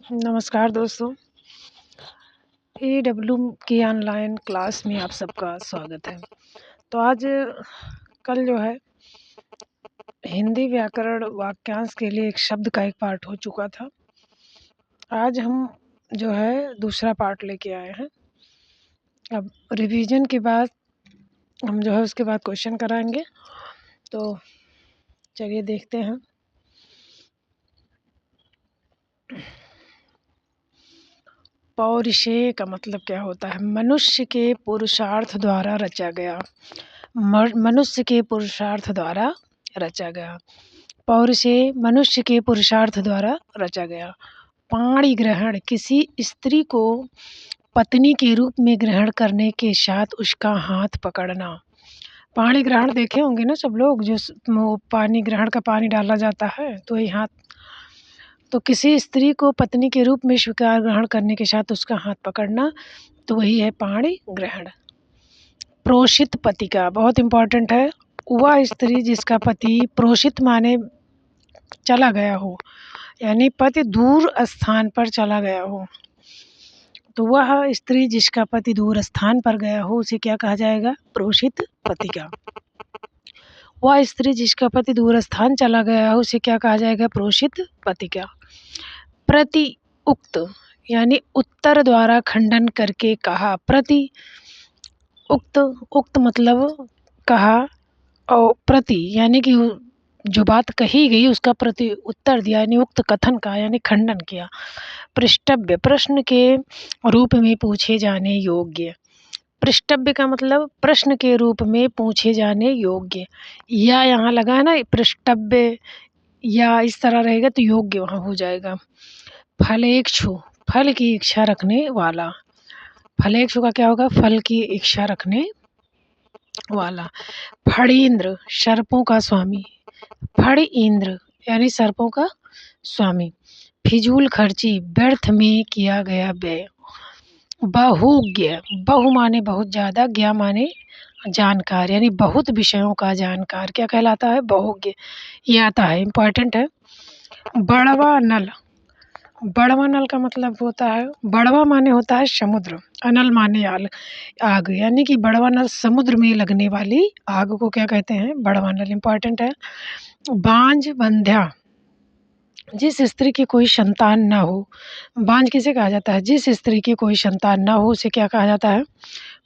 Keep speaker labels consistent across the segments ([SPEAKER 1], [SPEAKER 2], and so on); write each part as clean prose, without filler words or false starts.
[SPEAKER 1] नमस्कार दोस्तों, AW की ऑनलाइन क्लास में आप सबका स्वागत है। तो आज कल जो है हिंदी व्याकरण वाक्यांश के लिए एक शब्द का एक पार्ट हो चुका था। आज हम जो है दूसरा पार्ट लेके आए हैं। अब रिवीजन के बाद हम जो है उसके बाद क्वेश्चन कराएंगे। तो चलिए देखते हैं। पौरुषेय का मतलब क्या होता है? मनुष्य के पुरुषार्थ द्वारा रचा गया। मनुष्य के पुरुषार्थ द्वारा रचा गया। पौरुषेय मनुष्य के पुरुषार्थ द्वारा रचा गया। पाणि ग्रहण किसी स्त्री को पत्नी के रूप में ग्रहण करने के साथ उसका हाथ पकड़ना। पाणि ग्रहण देखे होंगे ना सब लोग, जो वो पानी ग्रहण का पानी डाला जाता है तो ये हाथ, तो किसी स्त्री को पत्नी के रूप में स्वीकार ग्रहण करने के साथ उसका हाथ पकड़ना, तो वही है पाणि ग्रहण। प्रोषित पति का बहुत इम्पोर्टेंट है। वह स्त्री जिसका पति प्रोषित माने चला गया हो, यानी पति दूर स्थान पर चला गया हो, तो वह स्त्री जिसका पति दूर स्थान पर गया हो उसे क्या कहा जाएगा? प्रोषित पति का। वह स्त्री जिसका पति दूर स्थान चला गया हो उसे क्या कहा जाएगा? प्रोषित पति का। प्रति उक्त यानी उत्तर द्वारा खंडन करके कहा। प्रति उक्त, उक्त मतलब कहा, और प्रति यानी कि जो बात कही गई उसका प्रति उत्तर दिया, यानी उक्त कथन का यानी खंडन किया। पृष्ठव्य प्रश्न के रूप में पूछे जाने योग्य। पृष्ठव्य का मतलब प्रश्न के रूप में पूछे जाने योग्य। या यहाँ लगा है ना पृष्ठव्य, या इस तरह रहेगा तो योग्य वहाँ हो जाएगा। फलेक्षु फल की इच्छा रखने वाला। फलेक्षु का क्या होगा? फल की इच्छा रखने वाला। फणींद्र सर्पों का स्वामी। फणींद्र यानी सर्पों का स्वामी। फिजूल खर्ची व्यर्थ में किया गया व्यय। बहुज्ञ बहु माने बहुत ज़्यादा, ज्ञ माने जानकार, यानी बहुत विषयों का जानकार क्या कहलाता है? बहुज्ञ। ये आता है, इम्पॉर्टेंट है। बड़वा नल। बड़वा नल का मतलब होता है, बड़वा माने होता है समुद्र, अनल माने आग, यानी कि बड़वा नल समुद्र में लगने वाली आग को क्या कहते हैं? बड़वा नल। इम्पॉर्टेंट है। बांझ बंध्या जिस स्त्री की कोई संतान ना हो। बांझ किसे कहा जाता है? जिस स्त्री की कोई संतान ना हो उसे क्या कहा जाता है?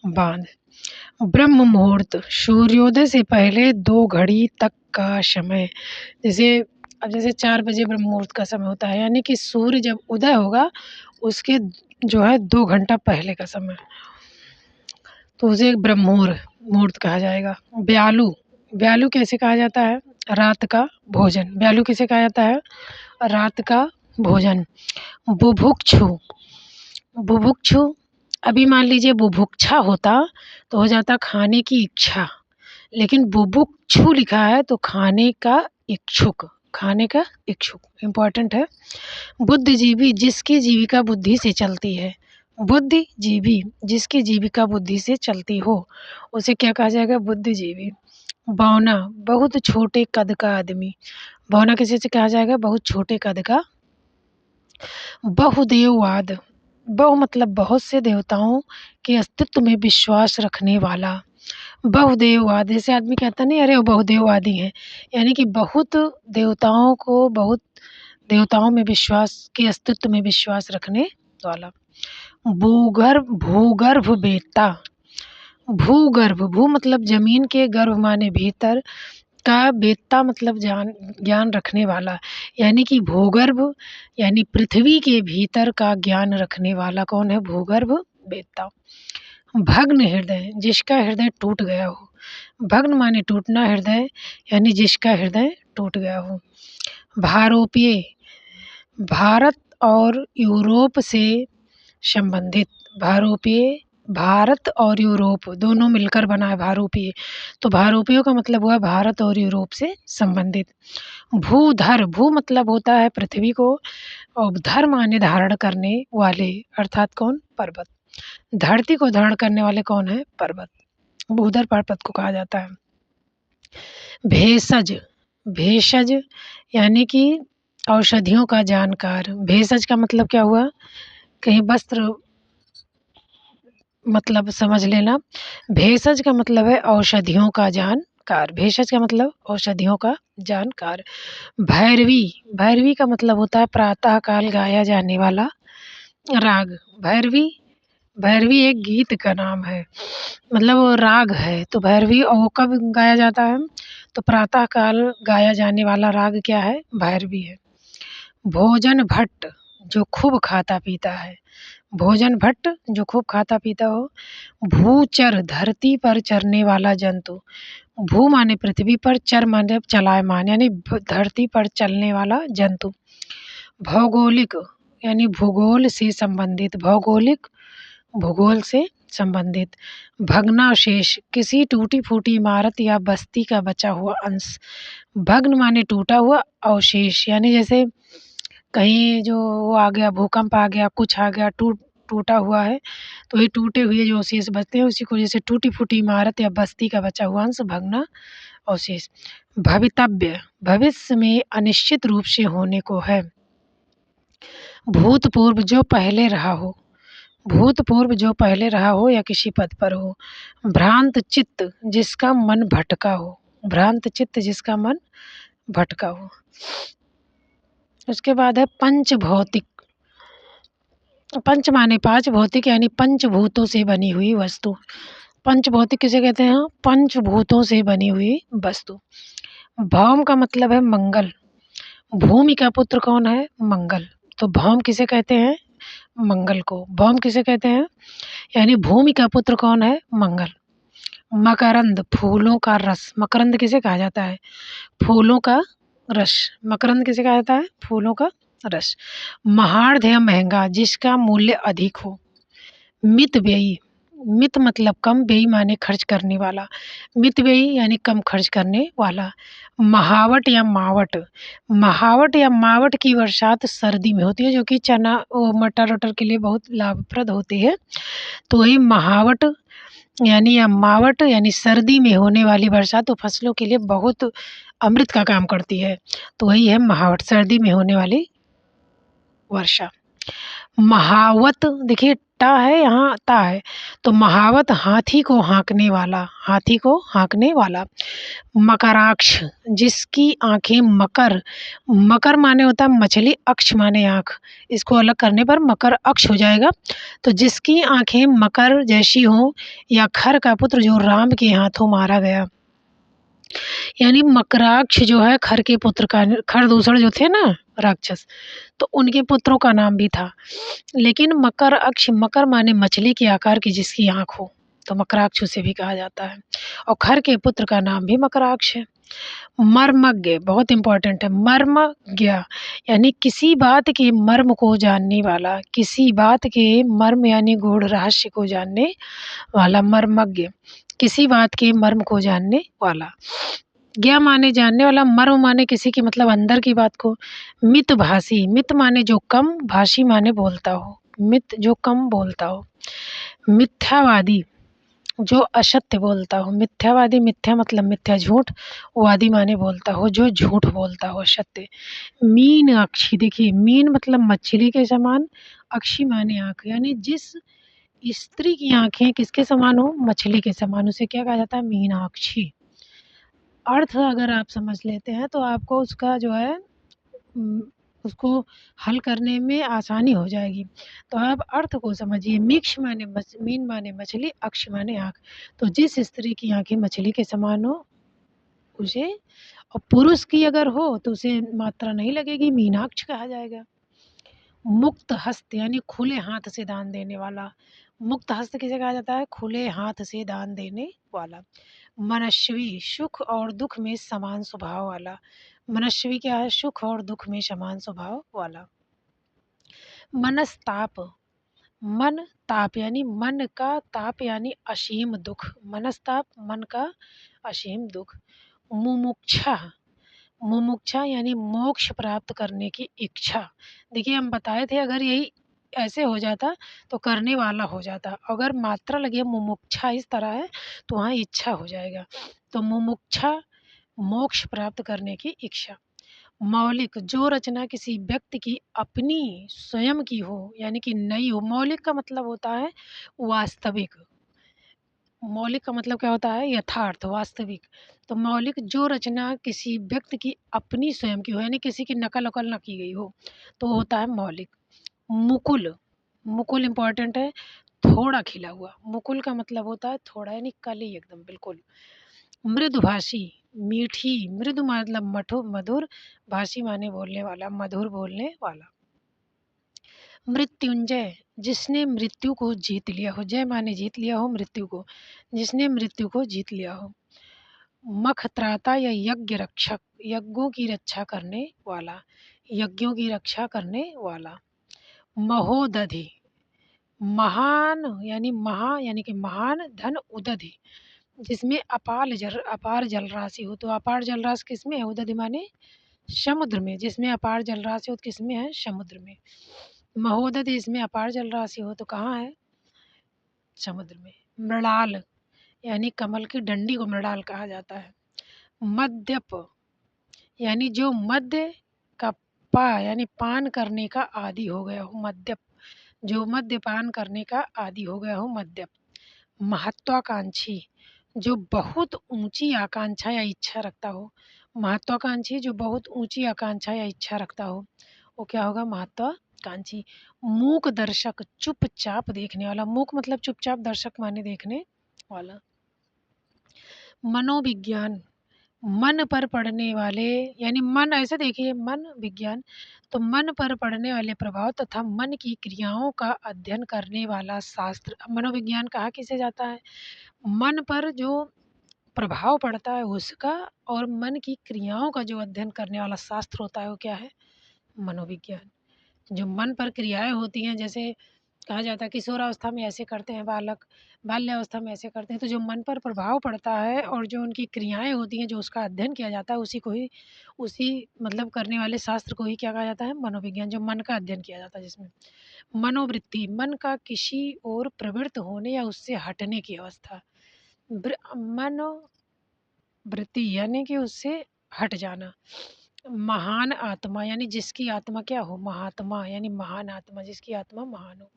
[SPEAKER 1] बांझ। ब्रह्म मुहूर्त सूर्योदय से पहले 2 घड़ी तक का समय। जैसे 4 बजे ब्रह्म मुहूर्त का समय होता है, यानी कि सूर्य जब उदय होगा उसके जो है 2 घंटा पहले का समय, तो उसे ब्रह्म मुहूर्त कहा जाएगा। ब्यालू ब्यालू कैसे कहा जाता है? रात का भोजन। ब्यालू किसे कहा जाता है? रात का भोजन। बुभुक्षु बुभुक्षु अभी मान लीजिए बुभुक्षा होता तो हो जाता खाने की इच्छा, लेकिन बुभुक्षु लिखा है तो खाने का इच्छुक, खाने का इच्छुक। इम्पॉर्टेंट है। बुद्धिजीवी जिसकी जीविका बुद्धि से चलती है। बुद्धिजीवी जिसकी जीविका बुद्धि से चलती हो उसे क्या कहा जाएगा? बुद्धिजीवी। बौना बहुत छोटे कद का आदमी। बौना किसी से कहा जाएगा? बहुत छोटे कद का। बहुदेववाद बहु मतलब बहुत से देवताओं के अस्तित्व में विश्वास रखने वाला। बहुदेववाद जैसे आदमी कहता नहीं अरे वो बहुदेववादी हैं, यानी कि बहुत देवताओं में विश्वास के अस्तित्व में विश्वास रखने वाला। भूगर्भ वेत्ता। भूगर्भ भू मतलब जमीन के, गर्भ माने भीतर का, वेत्ता मतलब ज्ञान रखने वाला, यानी कि भूगर्भ यानी पृथ्वी के भीतर का ज्ञान रखने वाला कौन है? भूगर्भ वेत्ता। भग्न हृदय जिसका हृदय टूट गया हो। भग्न माने टूटना, हृदय यानी जिसका हृदय टूट गया हो। भारोपीय भारत और यूरोप से संबंधित। भारोपीय भारत और यूरोप दोनों मिलकर बना है भारोपीय, तो भारोपीय का मतलब हुआ भारत और यूरोप से संबंधित। भूधर भू मतलब होता है पृथ्वी को, और धर माने धारण करने वाले, अर्थात कौन? पर्वत। धरती को धारण करने वाले कौन है? पर्वत। भूधर पर्वत को कहा जाता है। भेषज भेषज यानी कि औषधियों का जानकार। भेषज का मतलब क्या हुआ? कहीं वस्त्र मतलब समझ लेना। भेषज का मतलब है औषधियों का जानकार। भेषज का मतलब औषधियों का जानकार। भैरवी, भैरवी का मतलब होता है प्रातः काल गाया जाने वाला राग। भैरवी, भैरवी एक गीत का नाम है, मतलब वो राग है। तो भैरवी, और वो कब गाया जाता है? तो प्रातः काल गाया जाने वाला राग क्या है? भैरवी है। भोजन भट्ट, जो खूब खाता पीता है। भोजन भट्ट, जो खूब खाता पीता हो। भूचर, धरती पर चरने वाला जंतु। भू माने पृथ्वी पर, चर माने चलायमान, यानी धरती पर चलने वाला जंतु। भौगोलिक, यानी भूगोल से संबंधित। भौगोलिक, भूगोल से संबंधित। भग्नावशेष, किसी टूटी फूटी इमारत या बस्ती का बचा हुआ अंश। भग्न माने टूटा हुआ, अवशेष यानी जैसे कहीं जो वो आ गया, भूकंप आ गया, कुछ आ गया, टूटा हुआ है, तो ये टूटे हुए जो अवशेष बचते हैं उसी को जैसे टूटी फूटी इमारत या बस्ती का बचा हुआ अंश भग्न अवशेष। भवितव्य, भविष्य में अनिश्चित रूप से होने को है। भूतपूर्व, जो पहले रहा हो। भूतपूर्व, जो पहले रहा हो या किसी पद पर हो। भ्रांत चित्त, जिसका मन भटका हो। भ्रांत चित्त, जिसका मन भटका हो। उसके बाद है पंच भौतिक। पंच माने पांच, भौतिक यानी पंचभूतों से बनी हुई वस्तु। पंचभौतिक किसे कहते हैं? पंचभूतों से बनी हुई वस्तु। भौम का मतलब है मंगल। भूमि का पुत्र कौन है? मंगल। तो भौम किसे कहते हैं? मंगल को। भौम किसे कहते हैं? यानी भूमि का पुत्र कौन है? मंगल। मकरंद, फूलों का रस। मकरंद किसे कहा जाता है? फूलों का रस। मकरंद किसे कहा जाता है? फूलों का रस। महार्घ या महंगा, जिसका मूल्य अधिक हो। मित व्ययी, मित मतलब कम, व्ययी माने खर्च करने वाला। मित व्ययी यानी कम खर्च करने वाला। महावट या मावट, महावट या मावट की बरसात सर्दी में होती है, जो कि चना वो मटर वटर के लिए बहुत लाभप्रद होती है। तो वही महावट यानी या मावट यानी सर्दी में होने वाली बरसात, तो फसलों के लिए बहुत अमृत का काम करती है। तो वही है महावट, सर्दी में होने वाली वर्षा। महावत, देखिए टा है यहाँ ता है, तो महावत हाथी को हाँकने वाला। हाथी को हाँकने वाला। मकराक्ष, जिसकी आंखें मकर, मकर माने होता है मछली, अक्ष माने आँख, इसको अलग करने पर मकर अक्ष हो जाएगा। तो जिसकी आंखें मकर जैसी हों, या खर का पुत्र जो राम के हाथों मारा गया। यानी मकराक्ष जो है खर के पुत्र का, खरदूषण जो थे ना राक्षस, तो उनके पुत्रों का नाम भी था। लेकिन मकर अक्ष, मकर माने मछली के आकार की जिसकी आँख हो, तो मकराक्ष उसे भी कहा जाता है। और खर के पुत्र का नाम भी मकराक्ष है। मर्मज्ञ, बहुत इंपॉर्टेंट है। मर्मज्ञ यानी किसी बात के मर्म को जानने वाला। किसी बात के मर्म यानी गूढ़ रहस्य को जानने वाला मर्मज्ञ। किसी बात के मर्म को जानने वाला। ज्ञ माने जानने वाला, मर्म माने किसी की मतलब अंदर की बात को। मितभाषी, मित माने जो कम, भाषी माने बोलता हो। मित जो कम बोलता हो। मिथ्यावादी, जो असत्य बोलता हो। मिथ्यावादी, मिथ्या मतलब मिथ्या झूठ, वादी माने बोलता हो जो झूठ बोलता हो, असत्य। मीन अक्षी, देखिए मीन मतलब मछली के समान, अक्षी माने आँख, यानी जिस स्त्री की आंखें किसके समान हो? मछली के समान, उसे क्या कहा जाता है? मीनाक्षी। अर्थ अगर आप समझ लेते हैं तो आपको उसका जो है उम, उसको हल करने में आसानी हो जाएगी। तो आप अर्थ को समझिए। मिक्ष माने मीन माने मछली, अक्ष माने आँख। तो जिस स्त्री की आँखें मछली के समान हो उसे, और पुरुष की अगर हो तो उसे मात्रा नहीं लगेगी, मीनाक्ष कहा जाएगा। मुक्त हस्त यानी खुले हाथ से दान देने वाला। मुक्त हस्त किसे कहा जाता है? खुले हाथ से दान देने वाला। मनस्वी, सुख और दुख में समान स्वभाव वाला। मनस्वी क्या है? सुख और दुख में समान स्वभाव वाला। मनस्ताप, मन ताप यानी मन का ताप यानी असीम दुख। मनस्ताप, मन का असीम दुख। मुमुक्षा, मुमुक्षा यानी मोक्ष प्राप्त करने की इच्छा। देखिए हम बताए थे अगर यही ऐसे हो जाता तो करने वाला हो जाता, अगर मात्रा लगी है मुमुक्षा इस तरह है तो वहाँ इच्छा हो जाएगा। तो मुमुक्षा, मोक्ष प्राप्त करने की इच्छा। मौलिक जो रचना किसी व्यक्ति की अपनी स्वयं की हो यानी कि नई हो। मौलिक का मतलब होता है वास्तविक। मौलिक का मतलब क्या होता है? यथार्थ, वास्तविक। तो मौलिक जो रचना किसी व्यक्ति की अपनी स्वयं की हो यानी किसी की नकल-वकल ना की गई हो, तो वो होता है मौलिक। मुकुल, मुकुल इम्पोर्टेंट है, थोड़ा खिला हुआ। मुकुल का मतलब होता है थोड़ा यानी कली एकदम बिल्कुल। मृदुभाषी, मीठी, मृदु मतलब मधुर, भाषी माने बोलने वाला, मधुर बोलने वाला। मृत्युंजय, जिसने मृत्यु को जीत लिया हो। जय माने जीत लिया हो मृत्यु को, जिसने मृत्यु को जीत लिया हो। मखत्राता या यज्ञ रक्षक, यज्ञों की रक्षा करने वाला, यज्ञों की रक्षा करने वाला। महोदधि, महान यानी यानी कि महान धन उदधि, जिसमें अपार जल राशि हो। तो अपार जल राशि किसमें है? उदधि माने समुद्र में। जिसमें अपार जल राशि हो तो किसमें है? समुद्र में। महोदधि इसमें अपार जल राशि हो तो कहाँ है? समुद्र में। मृणाल यानी कमल की डंडी को मृणाल कहा जाता है। मद्यप यानी जो मध्य का यानी पान करने का आदी हो गया हो। मद्यप, जो मद्यपान करने का आदी हो गया हो, मद्यप। महत्वाकांक्षी, जो बहुत ऊंची आकांक्षा या इच्छा रखता हो। महत्वाकांक्षी जो बहुत ऊंची आकांक्षा या इच्छा रखता हो, वो क्या होगा? महत्वाकांक्षी। मूक दर्शक, चुपचाप देखने वाला। मूक मतलब चुपचाप, दर्शक माने देखने वाला। मनोविज्ञान, मन पर पड़ने वाले यानी मन, ऐसे देखिए मन विज्ञान, तो मन पर पड़ने वाले प्रभाव तथा मन की क्रियाओं का अध्ययन करने वाला शास्त्र। अब मनोविज्ञान कहा किसे जाता है? मन पर जो प्रभाव पड़ता है उसका, और मन की क्रियाओं का जो अध्ययन करने वाला शास्त्र होता है वो क्या है? मनोविज्ञान। जो मन पर क्रियाएँ होती हैं, जैसे कहा जाता है किशोरावस्था में ऐसे करते हैं बालक, बाल्यावस्था में ऐसे करते हैं, तो जो मन पर प्रभाव पड़ता है और जो उनकी क्रियाएँ होती हैं, जो उसका अध्ययन किया जाता है, उसी मतलब करने वाले शास्त्र को ही क्या कहा जाता है? मनोविज्ञान। जो मन का अध्ययन किया जाता है जिसमें। मनोवृत्ति, मन का किसी ओर प्रवृत्त होने या उससे हटने की अवस्था। मनोवृत्ति यानी कि उससे हट जाना। महान आत्मा यानी जिसकी आत्मा क्या हो? महात्मा यानी महान आत्मा, जिसकी आत्मा महान हो।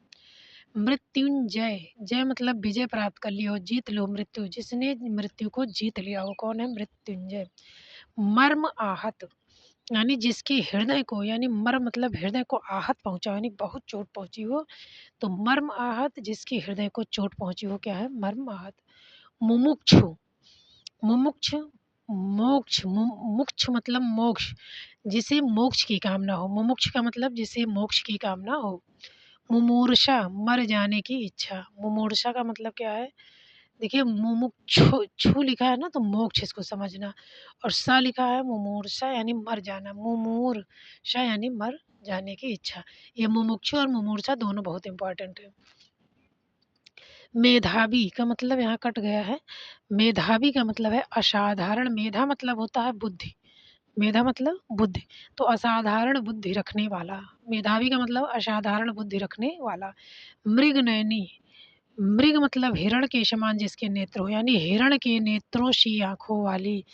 [SPEAKER 1] मृत्युंजय, जय मतलब विजय प्राप्त कर लिया हो, जीत लो मृत्यु, जिसने मृत्यु को जीत लिया हो। कौन है? मृत्युंजय। मर्म आहत यानी जिसके हृदय को, यानी मर्म मतलब हृदय को आहत पहुंचा यानी बहुत चोट पहुंची हो, तो मर्म आहत जिसके हृदय को चोट पहुंची हो क्या है? मर्म आहत। मुमुक्षु, मुमुक्ष मोक्ष, मुक्ष मतलब मोक्ष, जिसे मोक्ष की कामना हो। मुमुक्ष का मतलब जिसे मोक्ष की कामना हो। मुमूर्षा मर जाने की इच्छा। मुमूर्षा का मतलब क्या है? देखिए मुमुक्षु छु लिखा है ना, तो मोक्ष इसको समझना, और सा लिखा है मुमूर्षा यानी मर जाना। मुमूर्षा यानी मर जाने की इच्छा। ये मुमुक्षु और मुमूर्षा दोनों बहुत इंपॉर्टेंट है। मेधावी का मतलब यहाँ कट गया है। मेधावी का मतलब है असाधारण। मेधा मतलब होता है बुद्धि, मेधा मतलब बुद्धि, तो असाधारण बुद्धि रखने वाला। मेधावी का मतलब असाधारण बुद्धि रखने वाला। मृगनयनी, मृग मतलब हिरण के समान जिसके नेत्र हो, यानी हिरण के नेत्रों सी आँखों वाली।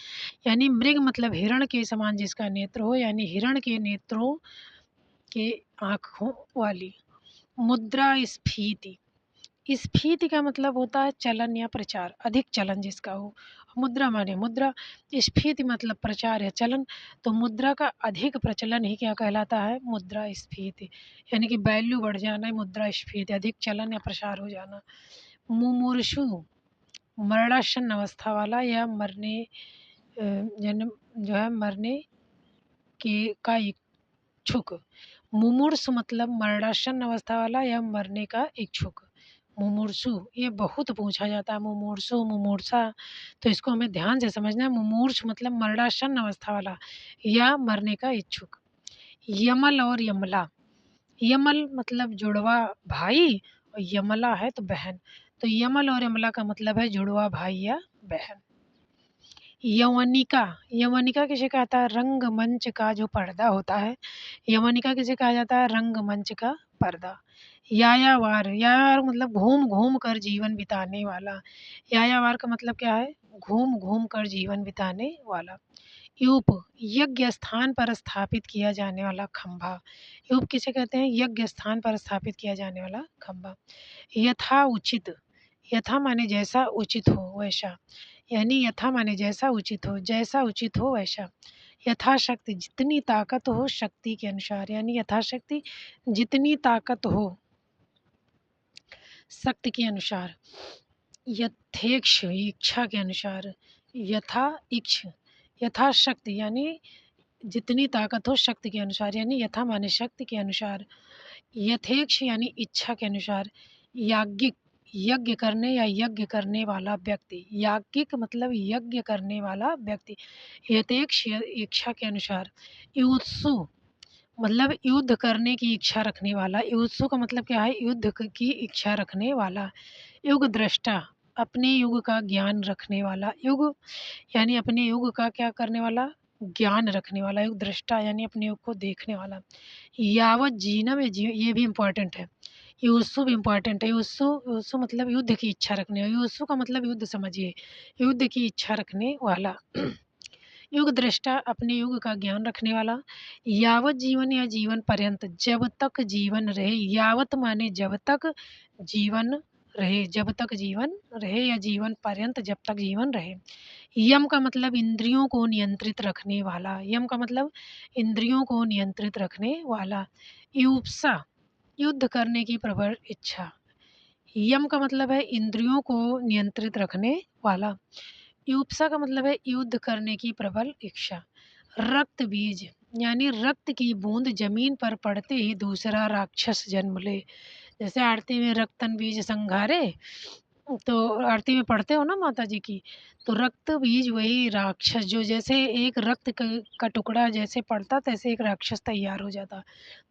[SPEAKER 1] यानी मृग मतलब हिरण के समान जिसका नेत्र हो, यानी हिरण के नेत्रों के आँखों वाली। मुद्रास्फीति, स्फीति का मतलब होता है चलन या प्रचार, अधिक चलन जिसका हो। मुद्रा माने मुद्रा, स्फीति मतलब प्रचार या चलन, तो मुद्रा का अधिक प्रचलन ही क्या कहलाता है? मुद्रास्फीति। यानी कि वैल्यू बढ़ जाना है, मुद्रास्फीति, अधिक चलन या प्रसार हो जाना। मुमूर्षु मरणासन अवस्था वाला या मरने जन्म जो है मरने के का इच्छुक। मुमूर्षु मतलब मरणासन अवस्था वाला या मरने का इच्छुक। मुमूर्षु ये बहुत पूछा जाता है, मुमूर्षु मुमूर्षा, तो इसको हमें ध्यान से समझना है। मुमूर्ष मतलब मरणासन अवस्था वाला या मरने का इच्छुक। यमल और यमला, यमल मतलब जुड़वा भाई, और यमला है तो बहन, तो यमल और यमला का मतलब है जुड़वा भाई या बहन। यवनिका, यवनिका किसे कहता है? रंगमंच का जो पर्दा होता है, यवनिका किसे कहा जाता है? रंगमंच का पर्दा। यायावार, यायावार मतलब घूम घूम कर जीवन बिताने वाला। यायावार का मतलब क्या है? घूम घूम कर जीवन बिताने वाला। यूप यज्ञ स्थान पर स्थापित किया जाने वाला खंभा। यूप किसे कहते हैं? यज्ञ स्थान पर स्थापित किया जाने वाला खंभा। यथा उचित, यथा माने जैसा, उचित हो वैसा, यानी यथा माने जैसा उचित हो, जैसा उचित हो वैसा। यथाशक्ति जितनी ताकत हो शक्ति के अनुसार, यानी यथाशक्ति जितनी ताकत हो शक्ति के अनुसार। यथेक्ष इच्छा के अनुसार। यथा इच्छ यथाशक्ति यानी जितनी ताकत हो शक्ति के अनुसार, यानी यथा माने शक्ति के अनुसार। यथेक्ष यानी इच्छा के अनुसार। याज्ञिक यज्ञ करने या यज्ञ करने वाला व्यक्ति। याज्ञिक मतलब यज्ञ करने वाला व्यक्ति। यथेक्ष इच्छा के अनुसार। युत्सु मतलब युद्ध करने की इच्छा रखने वाला। युत्सु का मतलब क्या है? युद्ध की इच्छा रखने वाला। युग दृष्टा अपने युग का ज्ञान रखने वाला। युग यानी अपने युग का क्या करने वाला? ज्ञान रखने वाला। युग दृष्टा यानी अपने युग को देखने वाला। यावत जीनम ये भी इम्पोर्टेंट है। युत्सु भी इम्पोर्टेंट है। युत्सु युत्सु मतलब युद्ध की इच्छा रखने वाला। युत्सु का मतलब युद्ध समझिए, युद्ध की इच्छा रखने वाला। युग दृष्टा अपने युग का ज्ञान रखने वाला। यावत जीवन या जीवन पर्यंत जब तक जीवन रहे। यावत माने जब तक जीवन रहे, जब तक जीवन रहे या जीवन पर्यंत जब तक जीवन रहे। यम का मतलब इंद्रियों को नियंत्रित रखने वाला। यम का मतलब इंद्रियों को नियंत्रित रखने वाला। युत्सा युद्ध करने की प्रबल इच्छा। यम का मतलब है इंद्रियों को नियंत्रित रखने वाला। युत्सा का मतलब है युद्ध करने की प्रबल इच्छा। रक्त बीज यानी रक्त की बूंद जमीन पर पड़ते ही दूसरा राक्षस जन्म ले। जैसे आरती में रक्तन बीज संघारे, तो आरती में पढ़ते हो ना माता जी की, तो रक्त बीज वही राक्षस, जो जैसे एक रक्त का टुकड़ा जैसे पड़ता तैसे एक राक्षस तैयार हो जाता,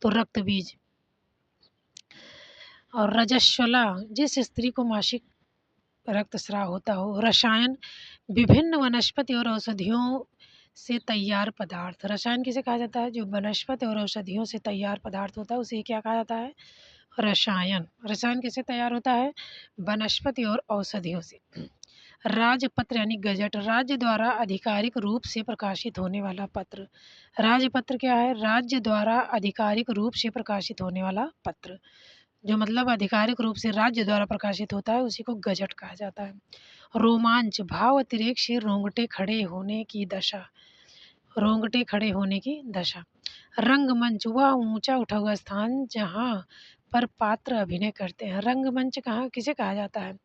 [SPEAKER 1] तो रक्त बीज। और रजस्वला जिस स्त्री को मासिक रक्तस्राव होता हो। रसायन विभिन्न वनस्पति और औषधियों से तैयार पदार्थ। रसायन किसे कहा जाता है? जो वनस्पति और औषधियों से तैयार पदार्थ होता है उसे क्या कहा जाता है? रसायन। रसायन कैसे तैयार होता है? वनस्पति और औषधियों से। राजपत्र यानी गजट राज्य द्वारा आधिकारिक रूप से प्रकाशित होने वाला पत्र। राजपत्र क्या है? राज्य द्वारा आधिकारिक रूप से प्रकाशित होने वाला पत्र, जो मतलब आधिकारिक रूप से राज्य द्वारा प्रकाशित होता है उसी को गजट कहा जाता है। रोमांच भाव अतिरेक से रोंगटे खड़े होने की दशा। रोंगटे खड़े होने की दशा। रंगमंच वह ऊंचा उठा हुआ स्थान जहाँ पर पात्र अभिनय करते हैं। रंगमंच कहाँ किसे कहा जाता है?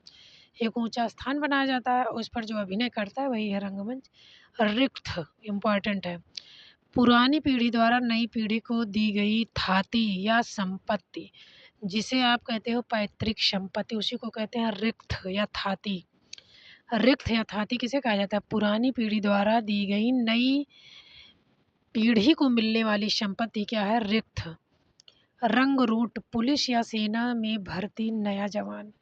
[SPEAKER 1] एक ऊंचा स्थान बनाया जाता है, उस पर जो अभिनय करता है वही है रंगमंच। रिक्त इम्पॉर्टेंट है। पुरानी पीढ़ी द्वारा नई पीढ़ी को दी गई थाती या संपत्ति, जिसे आप कहते हो पैतृक संपत्ति, उसी को कहते हैं रिक्त या थाती। रिक्त या थाती किसे कहा जाता है? पुरानी पीढ़ी द्वारा दी गई नई पीढ़ी को मिलने वाली संपत्ति क्या है? रिक्त। रंगरूट पुलिस या सेना में भर्ती नया जवान।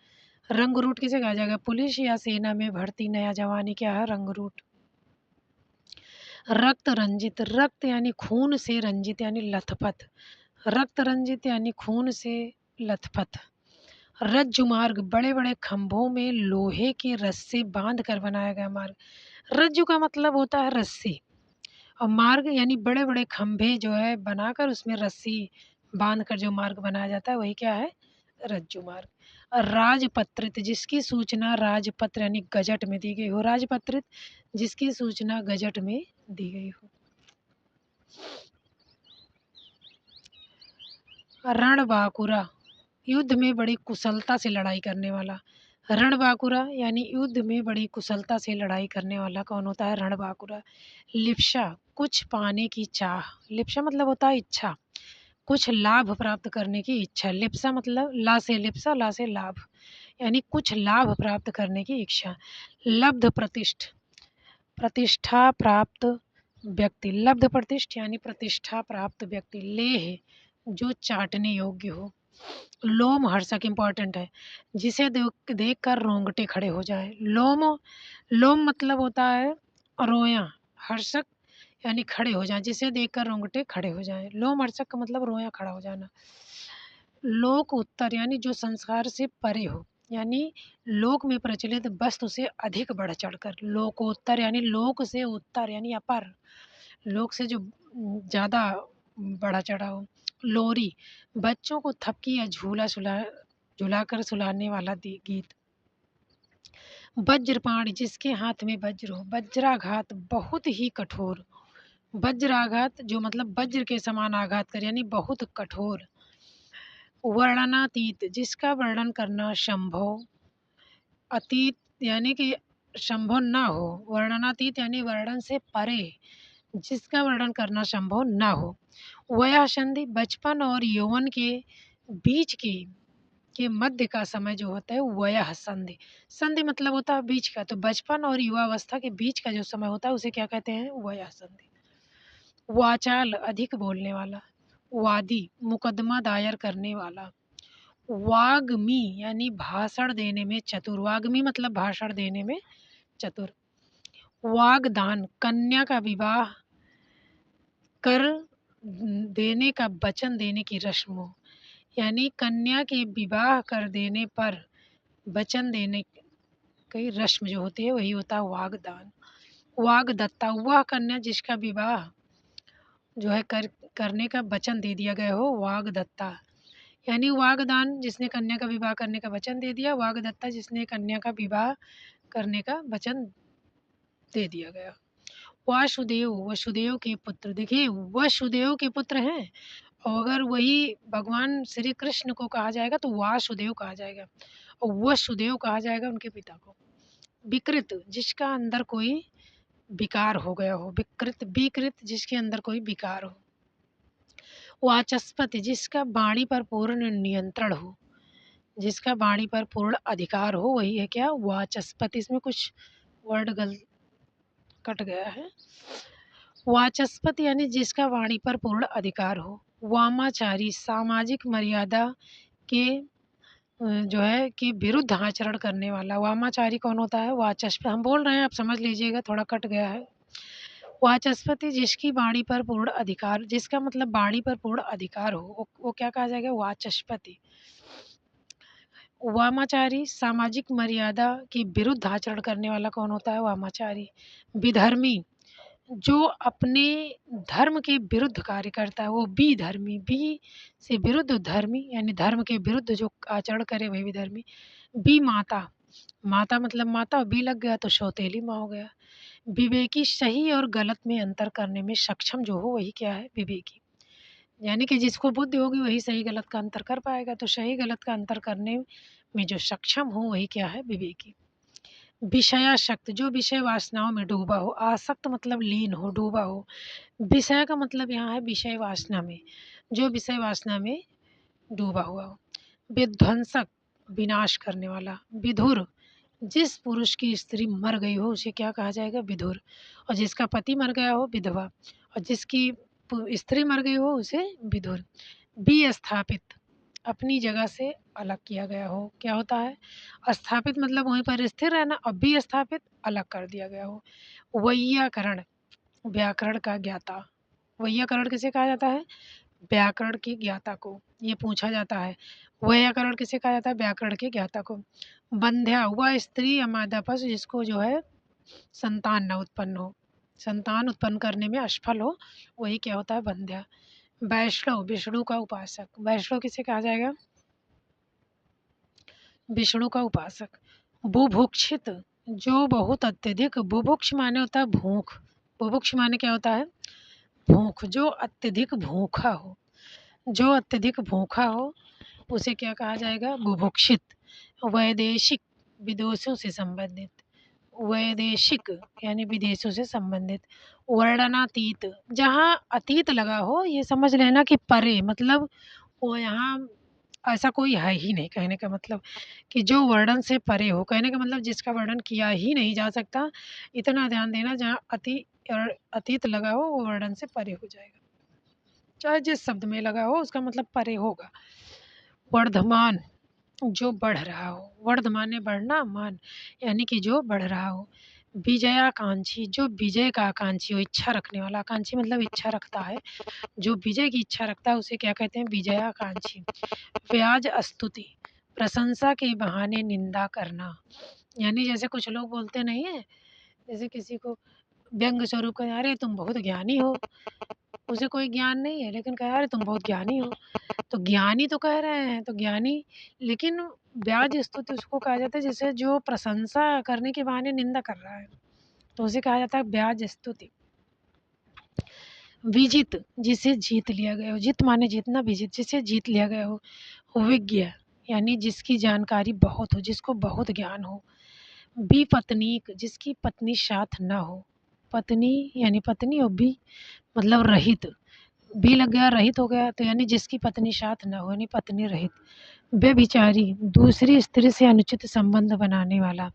[SPEAKER 1] रंगरूट किसे कहा जाएगा? पुलिस या सेना में भर्ती नया जवान ही क्या है? रंगरूट। रक्त रंजित रक्त यानी खून से रंजित यानी लथपथ। रक्त रंजित यानी खून से लथपथ। रज्जु मार्ग बड़े बड़े खंभों में लोहे के रस्से बांध कर बनाया गया मार्ग। रज्जु का मतलब होता है रस्सी, और मार्ग यानी बड़े बड़े खंभे जो है बनाकर उसमें रस्सी बांध कर जो मार्ग बनाया जाता है वही क्या है? रज्जु मार्ग। और राजपत्रित जिसकी सूचना राजपत्र यानी गजट में दी गई हो। राजपत्रित जिसकी सूचना गजट में दी गई हो। रणबांकुरा युद्ध में बड़ी कुशलता से लड़ाई करने वाला। रणबांकुरा यानी युद्ध में बड़ी कुशलता से लड़ाई करने वाला कौन होता है? रणबांकुरा। लिप्सा कुछ पाने की चाह। लिप्सा मतलब होता है इच्छा, कुछ लाभ प्राप्त करने की इच्छा। लिप्सा मतलब ला से लिप्सा, ला से लाभ, यानी कुछ लाभ प्राप्त करने की इच्छा। लब्ध प्रतिष्ठ प्रतिष्ठा प्राप्त व्यक्ति। लब्ध प्रतिष्ठ यानी प्रतिष्ठा प्राप्त व्यक्ति। लेह जो चाटने योग्य हो। लोम हर्षक इम्पॉर्टेंट है, जिसे देख कर रोंगटे खड़े हो जाए। लोम लोम मतलब होता है रोया। हर्षक यानी खड़े हो जाए, जिसे देखकर रोंगटे खड़े हो जाएं। लोम हर्षक का मतलब रोया खड़ा हो जाना। लोक उत्तर यानी जो संसार से परे हो, यानी लोक में प्रचलित वस्तु से अधिक बढ़ चढ़कर। लोकोत्तर यानी लोक से उत्तर यानी अपर। लोग से जो ज़्यादा बढ़ा चढ़ा हो। लोरी, बच्चों को थपकी या झुलाकर सुलाने वाला गीत। वज्रपाण, जिसके हाथ में वज्र हो। वज्राघात, बहुत ही कठोर। वज्राघात जो मतलब वज्र के समान आघात करे, यानी बहुत कठोर। वर्णनातीत, जिसका वर्णन करना संभव, अतीत यानी कि संभव ना हो। वर्णनातीत यानी वर्णन से परे, जिसका वर्णन करना संभव ना हो। वयः संधि, बचपन और यौवन के बीच के मध्य का समय जो होता है वयः संधि। संधि मतलब होता है बीच का, तो बचपन और युवावस्था के बीच का जो समय होता है उसे क्या कहते हैं? वयः संधि। वाचाल, अधिक बोलने वाला। वादी, मुकदमा दायर करने वाला। वाग्मी यानी भाषण देने में चतुर। वाग्मी मतलब भाषण देने में चतुर। वागदान, कन्या का विवाह कर देने का वचन देने की रस्म हो, यानी कन्या के विवाह कर देने पर वचन देने की रस्म जो होती है वही होता है वागदान। वागदत्ता, वह कन्या जिसका विवाह जो है करने का वचन दे दिया गया हो, वागदत्ता। यानी वागदान जिसने कन्या का विवाह करने का वचन दे दिया, वागदत्ता जिसने कन्या का विवाह करने का वचन दे दिया गया। वासुदेव, वसुदेव के पुत्र। देखिए वसुदेव के पुत्र हैं, और अगर वही भगवान श्री कृष्ण को कहा जाएगा तो वासुदेव कहा जाएगा, और वसुदेव कहा जाएगा उनके पिता को। विकृत, जिसका अंदर कोई विकार हो गया हो। विकृत, विकृत जिसके अंदर कोई विकार हो। वाचस्पति, जिसका वाणी पर पूर्ण नियंत्रण हो, जिसका वाणी पर पूर्ण अधिकार हो, वही है क्या? वाचस्पति। इसमें कुछ वर्ड कट गया है। वाचस्पति यानी जिसका वाणी पर पूर्ण अधिकार हो। वामाचारी, सामाजिक मर्यादा के जो है कि विरुद्ध आचरण करने वाला। वामाचारी कौन होता है? वाचस्पति। हम बोल रहे हैं, आप समझ लीजिएगा, थोड़ा कट गया है। वाचस्पति, जिसकी वाणी पर पूर्ण अधिकार, जिसका मतलब वाणी पर पूर्ण अधिकार हो, वो क्या कहा जाएगा? वाचस्पति। वामाचारी, सामाजिक मर्यादा के विरुद्ध आचरण करने वाला कौन होता है? वामाचारी। विधर्मी, जो अपने धर्म के विरुद्ध कार्य करता है वो विधर्मी। वि से विरुद्ध धर्मी, यानी धर्म के विरुद्ध जो आचरण करे वही विधर्मी। विमाता, माता मतलब माता, और बी लग गया तो सौतेली माँ हो गया। विवेकी, सही और गलत में अंतर करने में सक्षम जो हो वही क्या है? विवेकी। यानी कि जिसको बुद्धि होगी वही सही गलत का अंतर कर पाएगा, तो सही गलत का अंतर करने में जो सक्षम हो वही क्या है? विवेकी। विषयासक्त, जो विषय वासनाओं में डूबा हो। आसक्त मतलब लीन हो, डूबा हो। विषय का मतलब यहाँ है विषय वासना में, जो विषय वासना में डूबा हुआ हो। विध्वंसक, विनाश करने वाला। विधुर, जिस पुरुष की स्त्री मर गई हो उसे क्या कहा जाएगा? विधुर। और जिसका पति मर गया हो, विधवा। और जिसकी स्त्री मर गई हो उसे विधुर। विस्थापित, अपनी जगह से अलग किया गया हो। क्या होता है? स्थापित मतलब वहीं पर स्थिर रहना, और विस्थापित अलग कर दिया गया हो। वैयाकरण, व्याकरण का ज्ञाता। वैयाकरण किसे कहा जाता है? व्याकरण की ज्ञाता को। ये पूछा जाता है, वैयाकरण किसे कहा जाता है? व्याकरण के ज्ञाता को। बंध्या, वह स्त्री या मादा पशु जिसको जो है संतान न उत्पन्न हो, संतान उत्पन्न करने में असफल हो, वही क्या होता है? बंध्या। वैष्णव, विष्णु का उपासक। वैष्णव किसे कहा जाएगा? विष्णु का उपासक। बुभुक्षित, जो बहुत अत्यधिक, बुभुक्ष माने होता है भूख। बुभुक्ष माने क्या होता है? भूख, जो अत्यधिक भूखा हो। जो अत्यधिक भूखा हो उसे क्या कहा जाएगा? बुभुक्षित। वैदेशिक, विदेशों से संबंधित। वैदेशिक यानी विदेशों से संबंधित। वर्णनातीत, जहाँ अतीत लगा हो ये समझ लेना कि परे, मतलब वो यहाँ ऐसा कोई है ही नहीं। कहने का मतलब कि जो वर्णन से परे हो, कहने का मतलब जिसका वर्णन किया ही नहीं जा सकता। इतना ध्यान देना, जहाँ अतीत लगा हो वो वर्णन से परे हो जाएगा, चाहे जिस शब्द में लगा हो उसका मतलब परे होगा। वर्धमान, जो बढ़ रहा हो। वर्धमान ने बढ़ना, मान यानी कि जो बढ़ रहा हो। विजयाकांक्षी, जो विजय का आकांक्षी हो, इच्छा रखने वाला। आकांक्षी मतलब इच्छा रखता है, जो विजय की इच्छा रखता है उसे क्या कहते हैं? विजयाकांक्षी। व्याज स्तुति, प्रशंसा के बहाने निंदा करना। यानी जैसे कुछ लोग बोलते नहीं है, जैसे किसी को व्यंग स्वरूप कहें, अरे तुम बहुत ज्ञानी हो, उसे कोई ज्ञान नहीं है लेकिन कहे अरे तुम बहुत ज्ञानी हो। तो ज्ञानी तो कह रहे हैं तो ज्ञानी, लेकिन ब्याज स्तुति उसको कहा जाता है जिसे जो प्रशंसा करने के बहाने निंदा कर रहा है, तो उसे कहा जाता है ब्याज स्तुति। विजित, जिसे जीत लिया गया हो, जित माने जीतना, विजित जिसे जीत लिया गया हो। विज्ञ यानी जिसकी जानकारी बहुत हो, जिसको बहुत ज्ञान हो। विपत्नीक, जिसकी पत्नी साथ ना हो। पत्नी यानी पत्नी, और बी मतलब रहित, बी लग गया रहित हो गया, तो यानी जिसकी पत्नी साथ ना हो यानी पत्नी रहित। व्यभिचारी, दूसरी स्त्री से अनुचित संबंध बनाने वाला।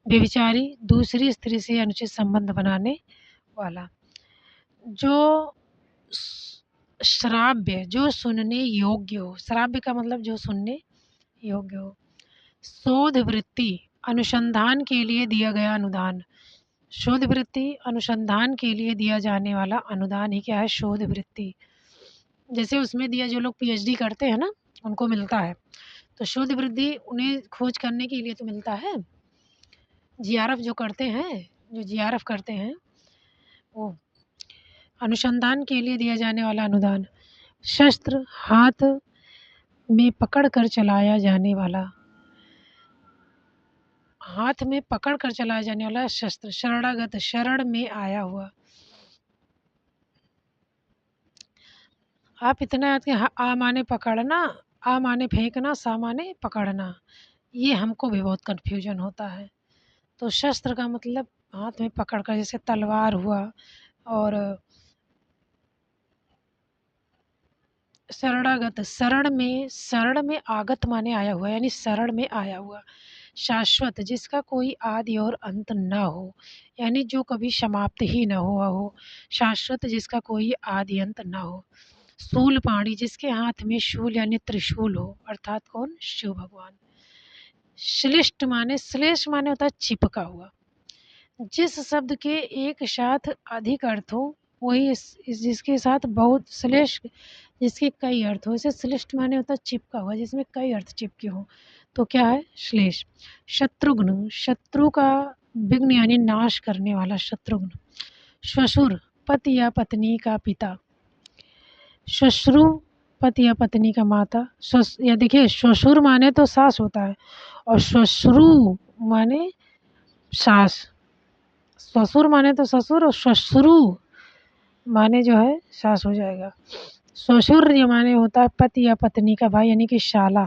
[SPEAKER 1] व्यभिचारी, दूसरी स्त्री से अनुचित संबंध बनाने वाला। जो श्राव्य, जो सुनने योग्य हो। श्राव्य का मतलब जो सुनने योग्य हो। शोध वृत्ति, अनुसंधान के लिए दिया गया अनुदान। शोध वृत्ति, अनुसंधान के लिए दिया जाने वाला अनुदान ही क्या है, शोध वृत्ति। जैसे उसमें दिया, जो लोग पीएचडी करते हैं ना उनको मिलता है, तो शोध वृत्ति उन्हें खोज करने के लिए तो मिलता है। जीआरएफ जो करते हैं, जो जीआरएफ करते हैं वो अनुसंधान के लिए दिया जाने वाला अनुदान। शस्त्र, हाथ में पकड़ कर चलाया जाने वाला, हाथ में पकड़ कर चलाया जाने वाला शस्त्र। शरणागत, शरण में आया हुआ। आप इतना याद कि आ माने पकड़ना, आ माने फेंकना, सा माने पकड़ना, ये हमको भी बहुत कन्फ्यूजन होता है। तो शस्त्र का मतलब हाथ में पकड़ कर, जैसे तलवार हुआ, और शरणागत, शरण में आगत माने आया हुआ, यानी शरण में आया हुआ। शाश्वत, जिसका कोई आदि और अंत ना हो, यानी जो कभी समाप्त ही ना हुआ हो। शाश्वत, जिसका कोई आदि अंत ना हो। शूलपाणी, जिसके हाथ में शूल यानी त्रिशूल हो, अर्थात कौन, शिव भगवान। श्लिष्ट माने, श्लेष माने होता है चिपका हुआ। जिस शब्द के एक साथ अधिक अर्थ हो वही जिसके साथ बहुत, श्लेष जिसके कई अर्थ हो, इसे श्लिष्ट माने होता है चिपका हुआ, जिसमें कई अर्थ चिपके हों, तो क्या है, श्लेष। शत्रुघ्न, शत्रु का विघ्न यानी नाश करने वाला, शत्रुघ्न। श्वशुर, पति या पत्नी का पिता। श्वश्रु, पति या पत्नी का माता। या देखिए, श्वशुर माने तो सास होता है, और श्वश्रु माने सास। ससुर माने तो ससुर, और श्वश्रु माने जो है सास हो जाएगा। श्वशुर्य माने होता है पति या पत्नी का भाई, यानी कि शाला।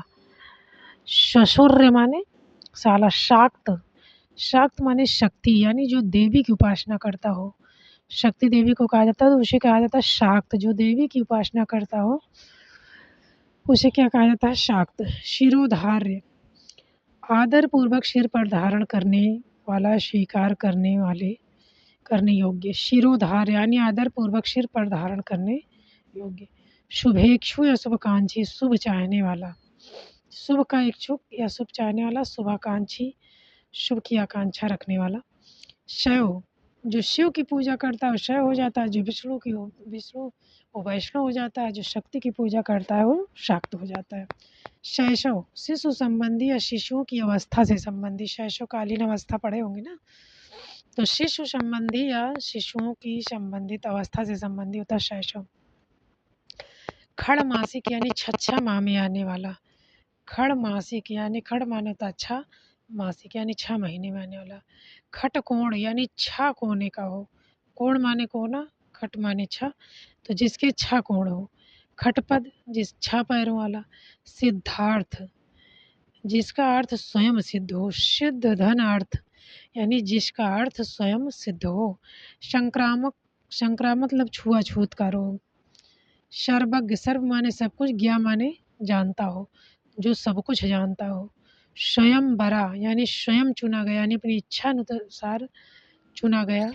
[SPEAKER 1] श्वशुर्य माने साला। शाक्त, शाक्त माने शक्ति, यानी जो देवी की उपासना करता हो। शक्ति देवी को कहा जाता है, तो उसे कहा जाता है शाक्त। जो देवी की उपासना करता हो उसे क्या कहा जाता है, शाक्त। शिरोधार्य, आदर पूर्वक सिर पर धारण करने वाला, स्वीकार करने वाले, करने योग्य। शिरोधार्य यानी आदर पूर्वक सिर पर धारण करने योग्य। शुभेक्षु या शुभकांक्षी, शुभ चाहने वाला। शुभ का इच्छुक या शुभ चाहने वाला, शुभाकांक्षी, शुभ की आकांक्षा रखने वाला। शैव, जो शिव की पूजा करता है वो शैव हो जाता है, जो विष्णु वो वैष्णव हो जाता है, जो शक्ति की पूजा करता है वो शाक्त हो जाता है। शैशव, शिशु संबंधी या शिशुओं की अवस्था से संबंधी। शैशवकालीन अवस्था पढ़े होंगे ना, तो शिशु संबंधी या शिशुओं की संबंधित अवस्था से संबंधी होता है शैशव। खड़ मासिक यानी छच्छा माह में आने वाला। खड़ मासिक यानी, खड़ माने होता अच्छा, मासिक यानी 6 महीने में आने वाला। खट कोण यानी 6 कोने का हो। कोण माने कोना, खट माने 6, तो जिसके 6 कोण हो। खटपद, जिस 6 पैरों वाला। सिद्धार्थ, जिसका अर्थ स्वयं सिद्ध हो। सिद्ध धन अर्थ यानी जिसका अर्थ स्वयं सिद्ध हो। संक्रामक, संक्रामक मतलब छुआछूत का रोग। सर्वज्ञ, सर्व माने सब कुछ, ज्ञा माने जानता हो, जो सब कुछ जानता हो। स्वयंवरा यानी स्वयं चुना गया, यानी अपनी इच्छा अनुसार चुना गया।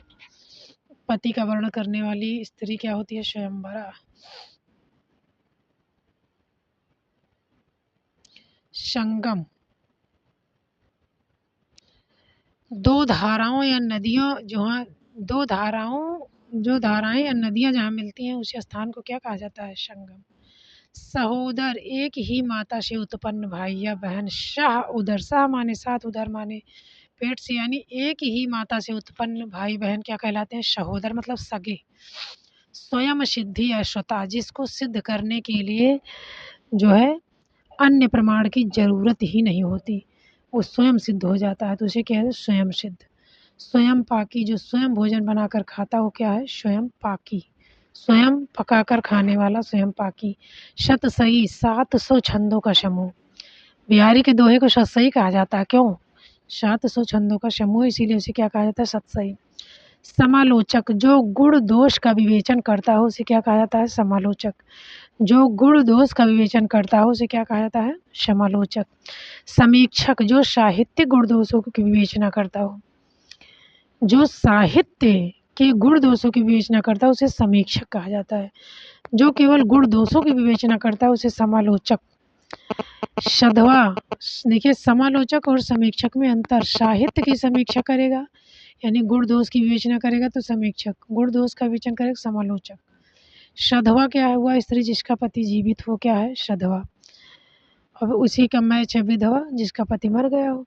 [SPEAKER 1] पति का वर्ण करने वाली स्त्री क्या होती है, स्वयंवरा। संगम, दो धाराओं या नदियों, दो धाराओं, जो धाराएं या नदियां जहाँ मिलती हैं उस स्थान को क्या कहा जाता है, संगम। सहोदर, एक ही माता से उत्पन्न भाई या बहन। शाह उदर, शाह माने साथ, उदर माने पेट से यानी एक ही माता से उत्पन्न भाई बहन क्या कहलाते हैं? सहोदर मतलब सगे। स्वयं सिद्धि अश्वता, जिसको सिद्ध करने के लिए जो है अन्य प्रमाण की ज़रूरत ही नहीं होती, वो स्वयं सिद्ध हो जाता है, तो उसे क्या है? स्वयं सिद्ध। स्वयं पाकी, जो स्वयं भोजन बनाकर खाता वो क्या है? स्वयं पाकी। स्वयं पकाकर खाने वाला स्वयं पाकी। शतसई, 700 छंदों का समूह। बिहारी के दोहे को शतसई कहा जाता है, क्यों? 700 छंदों का समूह, इसीलिए उसे क्या कहा जाता है? शतसई। समालोचक, जो गुण दोष का विवेचन करता हो उसे क्या कहा जाता है? समालोचक। जो गुण दोष का विवेचन करता हो उसे क्या कहा जाता है? समालोचक। समीक्षक, जो साहित्यिक गुण दोषों की विवेचना करता हो, जो साहित्य के गुण दोषों की विवेचना करता है उसे समीक्षक कहा जाता है। जो केवल गुण दोषों की विवेचना करता है उसे समालोचक। सधवा, देखिए समालोचक और समीक्षक में अंतर। साहित्य की समीक्षा करेगा यानी गुण दोष की विवेचना करेगा तो समीक्षक, गुण दोष का विवेचन करेगा समालोचक। सधवा क्या हुआ? स्त्री जिसका पति जीवित हो, क्या है? सधवा। अब उसी का मैच है विधवा, जिसका पति मर गया हो।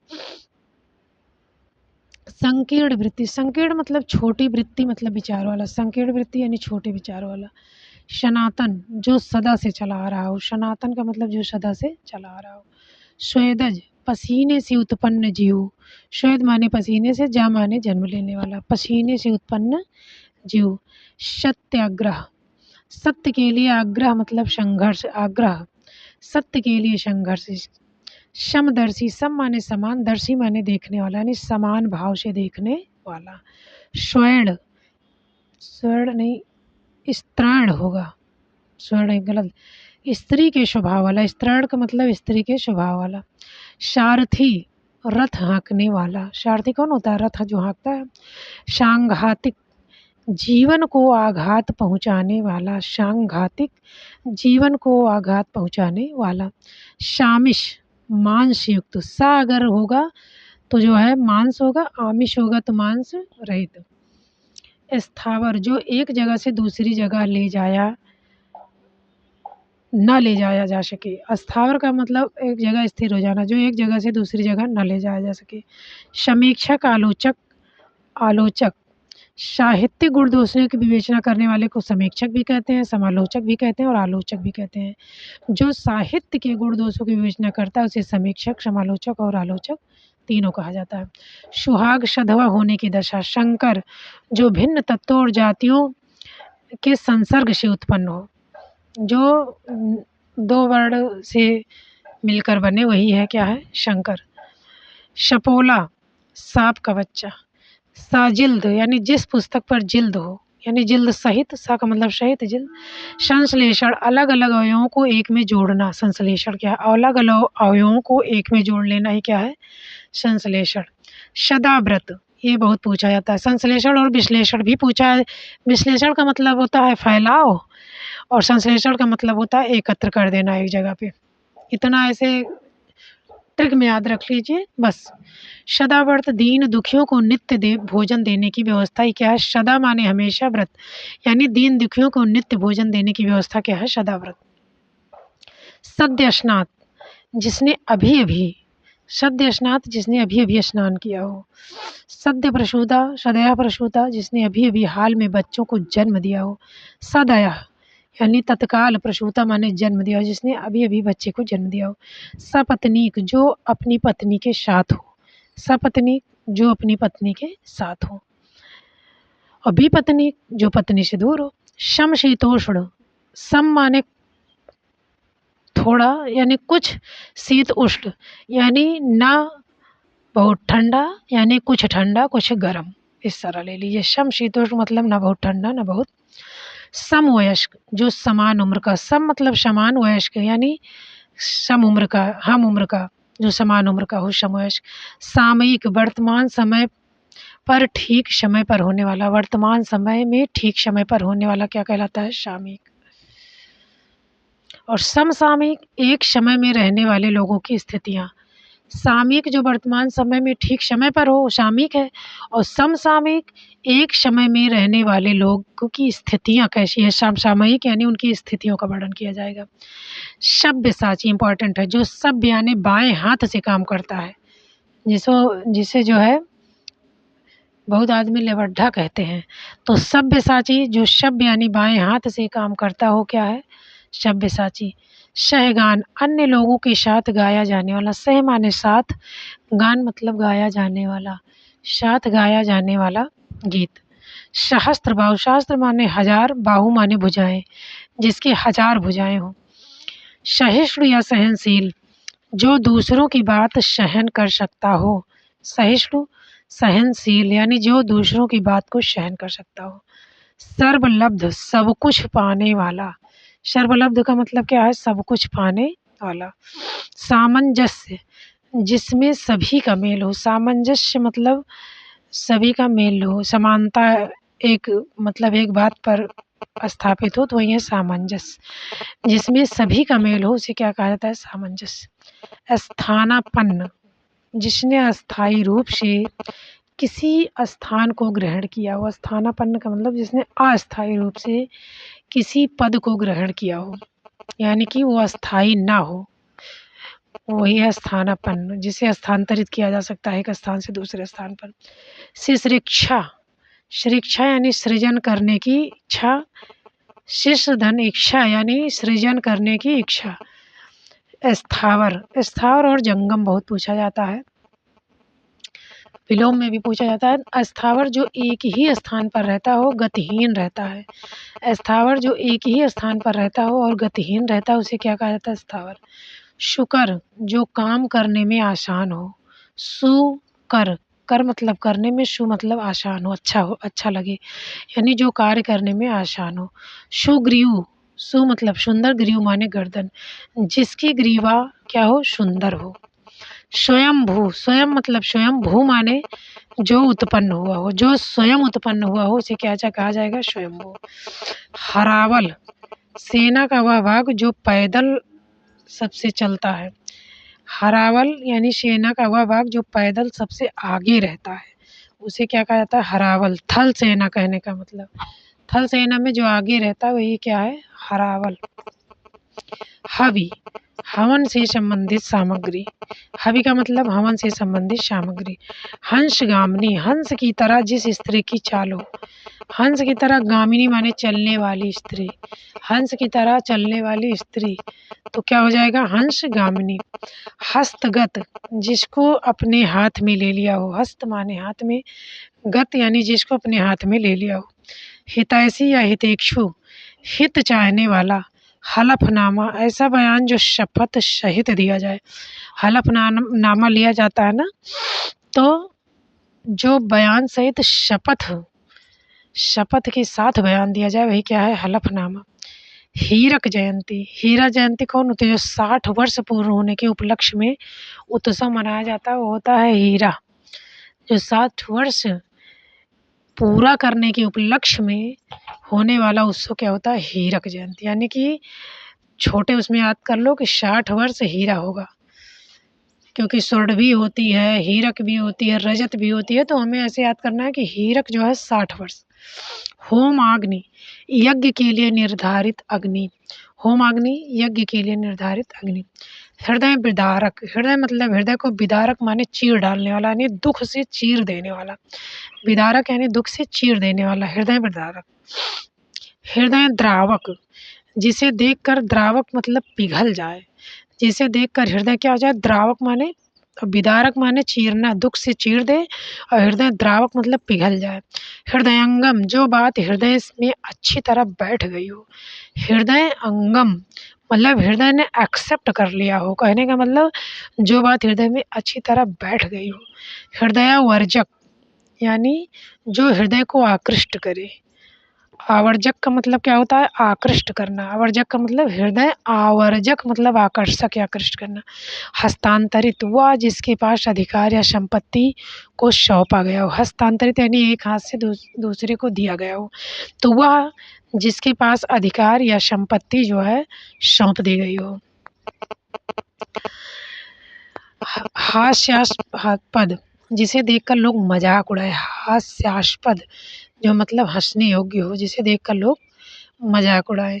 [SPEAKER 1] संकीर्ण वृत्ति, संकीर्ण मतलब छोटी वृत्ति, मतलब विचार वाला। संकीर्ण वृत्ति यानी छोटे विचार वाला। सनातन, जो सदा से चला आ रहा हो। सनातन का मतलब जो सदा से चला आ रहा हो। स्वेदज, पसीने से उत्पन्न जीव। स्वेद माने पसीने से, जा माने जन्म लेने वाला। पसीने से उत्पन्न जीव। सत्याग्रह, सत्य के लिए आग्रह मतलब संघर्ष, आग्रह, सत्य के लिए संघर्ष। समदर्शी, सम माने समान, दर्शी माने देखने वाला, यानी समान भाव से देखने वाला। स्वर्ण, स्वर्ण नहीं, स्त्रीण होगा, स्वर्ण गलत। स्त्री के स्वभाव वाला, स्त्रीण का मतलब स्त्री के स्वभाव वाला। सारथी, रथ हाँकने वाला। सारथी कौन होता है? रथ जो हाँकता है। सांघातिक, जीवन को आघात पहुंचाने वाला। सांघातिक, जीवन को आघात पहुंचाने वाला। शामिश, मांस युक्त। सा अगर होगा तो जो है मांस होगा, आमिष होगा तो मांस रहित। स्थावर, जो एक जगह से दूसरी जगह न ले जाया जा सके। अस्थावर का मतलब एक जगह स्थिर हो जाना, जो एक जगह से दूसरी जगह न ले जाया जा सके। समीक्षक, आलोचक, आलोचक, साहित्यिक गुण दोषों की विवेचना करने वाले को समीक्षक भी कहते हैं, समालोचक भी कहते हैं और आलोचक भी कहते हैं। जो साहित्य के गुण दोषों की विवेचना करता है उसे समीक्षक, समालोचक और आलोचक तीनों कहा जाता है। सुहाग, सधवा होने की दशा। शंकर, जो भिन्न तत्वों और जातियों के संसर्ग से उत्पन्न हो, जो दो वर्ण से मिलकर बने, वही है क्या है? शंकर। शपोला, सांप का बच्चा। साजिल्द, यानी जिस पुस्तक पर जिल्द हो, यानी जिल्द सहित, सा का मतलब सहित, जिल्द। संश्लेषण, अलग अलग अवयवों को एक में जोड़ना। संश्लेषण क्या है? अलग अलग अवयवों को एक में जोड़ लेना ही क्या है? संश्लेषण। सदाव्रत, ये बहुत पूछा जाता है। संश्लेषण और विश्लेषण भी पूछा है। विश्लेषण का मतलब होता है फैलाव और संश्लेषण का मतलब होता है एकत्र कर देना एक जगह पे। इतना ऐसे ट्रिक में याद रख लीजिए बस। सदाव्रत, दीन दुखियों को नित्य भोजन देने की व्यवस्था ही क्या है? सदा माने हमेशा, व्रत यानी दीन दुखियों को नित्य भोजन देने की व्यवस्था क्या है? सदाव्रत। सद्य स्नात, जिसने अभी अभी, सद्य स्नात जिसने अभी अभी स्नान किया हो। सद्य प्रसूता, सदया प्रसूता, जिसने अभी अभी हाल में बच्चों को जन्म दिया हो। सदया यानी तत्काल, प्रसूता माने जन्म दिया हो, जिसने अभी अभी बच्चे को जन्म दिया हो। सपत्नीक, जो अपनी पत्नी के साथ हो। सपत्नीक, जो अपनी पत्नी के साथ हो। और विपत्नीक, जो पत्नी से दूर हो। समशीतोष्ण, सम माने थोड़ा यानी कुछ, शीत उष्ण यानी ना बहुत ठंडा यानी कुछ ठंडा कुछ गर्म, इस तरह ले लीजिए। समशीतोष्ण मतलब ना बहुत ठंडा ना बहुत। समवयस्क, जो समान उम्र का। सम मतलब समान, वयस्क यानी सम उम्र का, हम उम्र का, जो समान उम्र का हो, समवयस्क। सामयिक, वर्तमान समय पर ठीक समय पर होने वाला। वर्तमान समय में ठीक समय पर होने वाला क्या कहलाता है? सामयिक। और समसामयिक, एक समय में रहने वाले लोगों की स्थितियाँ। सामयिक जो वर्तमान समय में ठीक समय पर हो सामयिक है, और समसामयिक एक समय में रहने वाले लोगों की स्थितियाँ कैसी है। समसामयिक यानी उनकी स्थितियों का वर्णन किया जाएगा। सभ्यसाची इम्पॉर्टेंट है, जो सभ्य यानी बाएं हाथ से काम करता है। जिसे जो है बहुत आदमी लेवड्ढा कहते हैं। तो सब्यसाची जो शब्द यानी बाएं हाथ से काम करता हो क्या है, सब्यसाची। सहगान अन्य लोगों के साथ गाया जाने वाला, सह माने साथ, गान मतलब गाया जाने वाला, साथ गाया जाने वाला गीत। सहस्त्र बाहु, सहस्त्र माने हजार, बाहु माने भुजाएं, जिसकी हजार भुजाएं हों। सहिष्णु या सहनशील जो दूसरों की बात सहन कर सकता हो, सहिष्णु सहनशील यानी जो दूसरों की बात को सहन कर सकता हो। सर्वलब्ध सब कुछ पाने वाला, सर्वलब्ध का मतलब क्या है, सब कुछ पाने वाला। सामंजस्य जिसमें सभी का मेल हो, सामंजस्य मतलब सभी का मेल हो, समानता एक मतलब एक बात पर स्थापित हो तो वही है सामंजस्य। जिसमें सभी का मेल हो उसे क्या कहा जाता है, सामंजस्य। स्थानापन्न जिसने अस्थायी रूप से किसी स्थान को ग्रहण किया हो, स्थानापन्न का मतलब जिसने अस्थायी रूप से किसी पद को ग्रहण किया हो, यानी कि वो अस्थायी ना हो, वही है स्थानापन्न। जिसे स्थानांतरित किया जा सकता है एक स्थान से दूसरे स्थान पर। शिश्रिक्षा, शिक्षा यानी सृजन करने की इच्छा, शिष्य धन इच्छा यानी सृजन करने की इच्छा। स्थावर, स्थावर और जंगम बहुत पूछा जाता है, विलोम में भी पूछा जाता है। स्थावर जो एक ही स्थान पर रहता हो, गतिहीन रहता है। स्थावर जो एक ही स्थान पर रहता हो और गतिहीन रहता है उसे क्या कहा जाता है, स्थावर। शुकर जो काम करने में आसान हो, सुकर, कर मतलब करने में, शु मतलब आसान हो, अच्छा लगे, यानी जो कार्य करने में आसान हो। सुग्रीव, सु मतलब सुंदर, ग्रीव माने गर्दन, जिसकी ग्रीवा क्या हो, सुंदर हो। स्वयंभू, स्वयं मतलब स्वयं, भू माने जो उत्पन्न हुआ हो, जो स्वयं उत्पन्न हुआ हो उसे क्या कहा जाएगा, स्वयंभू। हरावल सेना का वह भाग जो पैदल सबसे चलता है, हरावल यानी सेना का वह भाग जो पैदल सबसे आगे रहता है उसे क्या कहा जाता है, हरावल। थल सेना कहने का मतलब, थल सेना में जो आगे रहता है वही क्या है, हरावल। हवि हवन से संबंधित सामग्री, हवि का मतलब हवन से संबंधित सामग्री। हंसगामिनी हंस की तरह जिस स्त्री की चाल हो, हंस की तरह, गामिनी माने चलने वाली स्त्री, हंस की तरह चलने वाली स्त्री तो क्या हो जाएगा, हंस गामिनी। हस्तगत जिसको अपने हाथ में ले लिया हो, हस्त माने हाथ में, गत यानी जिसको अपने हाथ में ले लिया हो। हितैषी या हितेक्षु हित चाहने वाला। हलफनामा ऐसा बयान जो शपथ सहित दिया जाए, हलफनामा लिया जाता है ना, तो जो बयान सहित शपथ के साथ बयान दिया जाए वही क्या है, हलफनामा। हीरक जयंती, हीरा जयंती कौन होती है, जो 60 वर्ष पूर्ण होने के उपलक्ष्य में उत्सव मनाया जाता है वो होता है हीरा। जो 60 वर्ष पूरा करने के उपलक्ष्य में होने वाला उत्सव क्या होता है, हीरक जयंती। यानी कि छोटे उसमें याद कर लो कि 60 वर्ष हीरा होगा, क्योंकि स्वर्ण भी होती है, हीरक भी होती है, रजत भी होती है, तो हमें ऐसे याद करना है कि हीरक जो है 60 वर्ष। होम अग्नि यज्ञ के लिए निर्धारित अग्नि, होम अग्नि यज्ञ के लिए निर्धारित अग्नि। हृदय विदारक, हृदय मतलब हृदय को, विदारक माने चीर डालने वाला, यानी दुख से चीर देने वाला, विदारक यानी दुख से चीर देने वाला, हृदय विदारक। हृदय द्रावक जिसे देखकर, द्रावक मतलब पिघल जाए, जिसे देखकर हृदय क्या हो जाए, द्रावक माने, विदारक माने चीरना, दुख से चीर दे, और हृदय द्रावक मतलब पिघल जाए। हृदयंगम जो बात हृदय में अच्छी तरह बैठ गई हो, हृदय अंगम मतलब हृदय ने एक्सेप्ट कर लिया हो, कहने का मतलब जो बात हृदय में अच्छी तरह बैठ गई हो। हृदयावर्जक यानी जो हृदय को आकृष्ट करे, आवर्जक का मतलब क्या होता है, आकृष्ट करना, आवर्जक का मतलब हृदय, आवर्जक मतलब आकर्षक या आकृष्ट करना। हस्तांतरित वह जिसके पास अधिकार या संपत्ति को सौंपा गया हो, हस्तांतरित यानी एक हाथ से दूसरे को दिया गया हो, तो वह जिसके पास अधिकार या संपत्ति जो है सौंप दी गई हो। हास्यास्पद जिसे देखकर लोग मजाक उड़ाए, हास्यास्पद जो मतलब हंसने योग्य हो, जिसे देखकर लोग मजाक उड़ाए।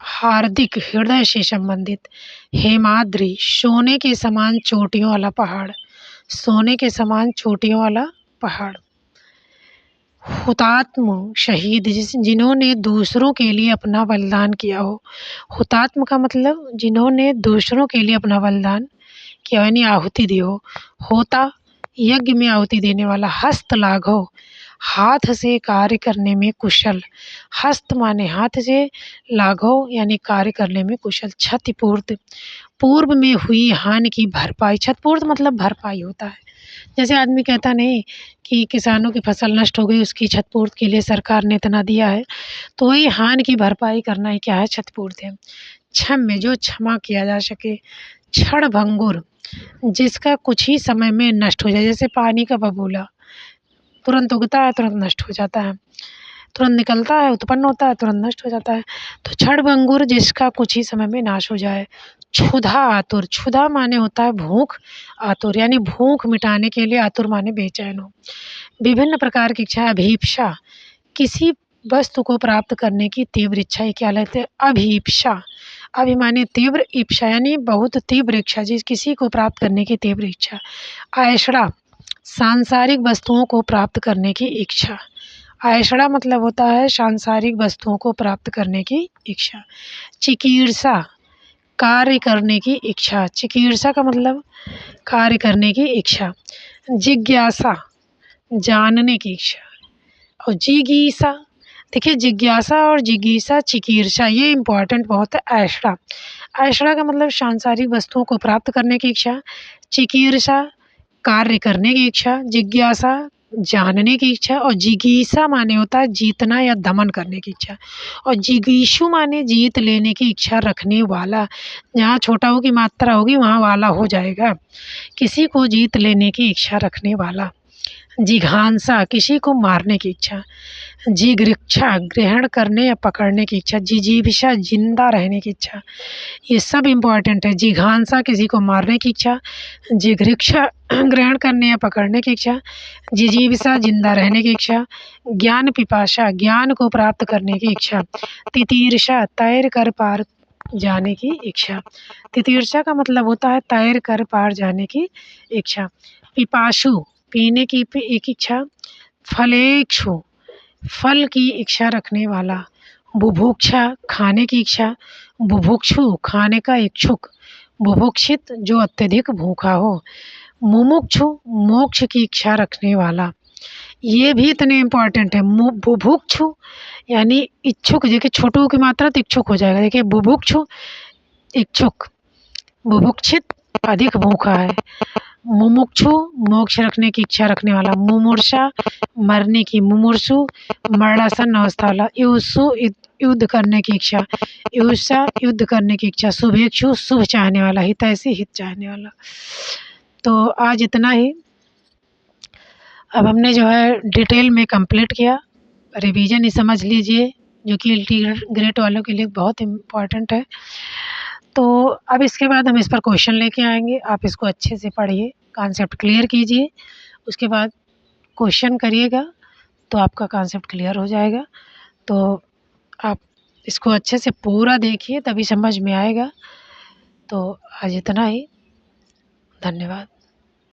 [SPEAKER 1] हार्दिक हृदय से संबंधित। हेमाद्रि सोने के समान चोटियों वाला पहाड़, सोने के समान चोटियों वाला पहाड़। हुतात्म शहीद जिन्होंने दूसरों के लिए अपना बलिदान किया हो। हुतात्म का मतलब जिन्होंने दूसरों के लिए अपना बलिदान किया यानी आहुति दी हो। होता यज्ञ में आहुति देने वाला। हस्त लाघव हाथ से कार्य करने में कुशल। हस्त माने हाथ से, लाघव यानी कार्य करने में कुशल। क्षतिपूर्ति पूर्व में हुई हानि की भरपाई। क्षतिपूर्ति मतलब भरपाई होता है। जैसे आदमी कहता नहीं कि किसानों की फसल नष्ट हो गई, उसकी क्षतिपूर्ति के लिए सरकार ने इतना दिया है, तो वही हानि की भरपाई करना ही क्या है, क्षतिपूर्ति है। क्षम्य जो क्षमा किया जा सके। क्षणभंगुर जिसका कुछ ही समय में नष्ट हो जाए। जैसे पानी का बबूला तुरंत उगता है, तुरंत नष्ट हो जाता है, तुरंत निकलता है, उत्पन्न होता है, तुरंत नष्ट हो जाता है। तो क्षणभंगुर जिसका कुछ ही समय में नाश हो जाए। क्षुधा आतुर, क्षुधा माने होता है भूख, आतुर यानी भूख मिटाने के लिए, आतुर माने बेचैन हो। विभिन्न प्रकार की इच्छा। अभीप्सा किसी वस्तु को प्राप्त करने की तीव्र इच्छा, क्या लेते हैं, अभीप्सा। अभि माने तीव्र, इप्सा यानी बहुत तीव्र इच्छा, जिस किसी को प्राप्त करने की तीव्र इच्छा। ऐषणा सांसारिक वस्तुओं को प्राप्त करने की इच्छा। ऐषणा मतलब होता है सांसारिक वस्तुओं को प्राप्त करने की इच्छा। चिकीर्षा कार्य करने की इच्छा। चिकीर्षा का मतलब कार्य करने की इच्छा। जिज्ञासा जानने की इच्छा। और जिगीसा, देखिए जिज्ञासा और जिगीसा, चिकीर्षा ये इम्पॉर्टेंट बहुत है। ऐषणा, ऐषणा का मतलब सांसारिक वस्तुओं को प्राप्त करने की इच्छा। चिकीर्षा कार्य करने की इच्छा। जिज्ञासा जानने की इच्छा। और जिगीसा माने होता है जीतना या दमन करने की इच्छा। और जिगीषु माने जीत लेने की इच्छा रखने वाला। जहाँ छोटा हो की मात्रा होगी वहाँ वाला हो जाएगा। किसी को जीत लेने की इच्छा रखने वाला। जिघांसा किसी को मारने की इच्छा। जिघृक्षा ग्रहण करने या पकड़ने की इच्छा। जिजीविषा जिंदा रहने की इच्छा। ये सब इम्पॉर्टेंट है। जिघांसा किसी को मारने की इच्छा। जिघृक्षा ग्रहण करने या पकड़ने की इच्छा। जिजीविषा जिंदा रहने की इच्छा। ज्ञान पिपाशा ज्ञान को प्राप्त करने की इच्छा। तितीर्षा तैर कर पार जाने की इच्छा। तितीर्षा का मतलब होता है तैर कर पार जाने की इच्छा। पिपाशु पीने की एक इच्छा। फलेक्षु फल की इच्छा रखने वाला। बुभुक्षा खाने की इच्छा। बुभुक्षु खाने का इच्छुक। बुभुक्षित जो अत्यधिक भूखा हो। मुमुक्षु मोक्ष की इच्छा रखने वाला। ये भी इतने इम्पॉर्टेंट है। बुभुक्षु यानी इच्छुक, देखिए छोटू की मात्रा तो इच्छुक हो जाएगा। देखिए बुभुक्षु इच्छुक, बुभुक्षित अधिक भूखा है। मुमुक्षु मोक्ष रखने की इच्छा रखने वाला। मुमूर्षा मरने की। मुमूर्षु मरणासन अवस्था वाला। युत्सु युद्ध करने की इच्छा। युत्सा युद्ध करने की इच्छा। शुभेक्षु शुभ चाहने वाला। हितैषी हित चाहने वाला। तो आज इतना ही। अब हमने जो है डिटेल में कंप्लीट किया। रिवीजन ही समझ लीजिए, जो कि ग्रेट वालों के लिए बहुत इम्पॉर्टेंट है। तो अब इसके बाद हम इस पर क्वेश्चन लेके आएंगे। आप इसको अच्छे से पढ़िए, कॉन्सेप्ट क्लियर कीजिए, उसके बाद क्वेश्चन करिएगा तो आपका कॉन्सेप्ट क्लियर हो जाएगा। तो आप इसको अच्छे से पूरा देखिए तभी समझ में आएगा। तो आज इतना ही। धन्यवाद।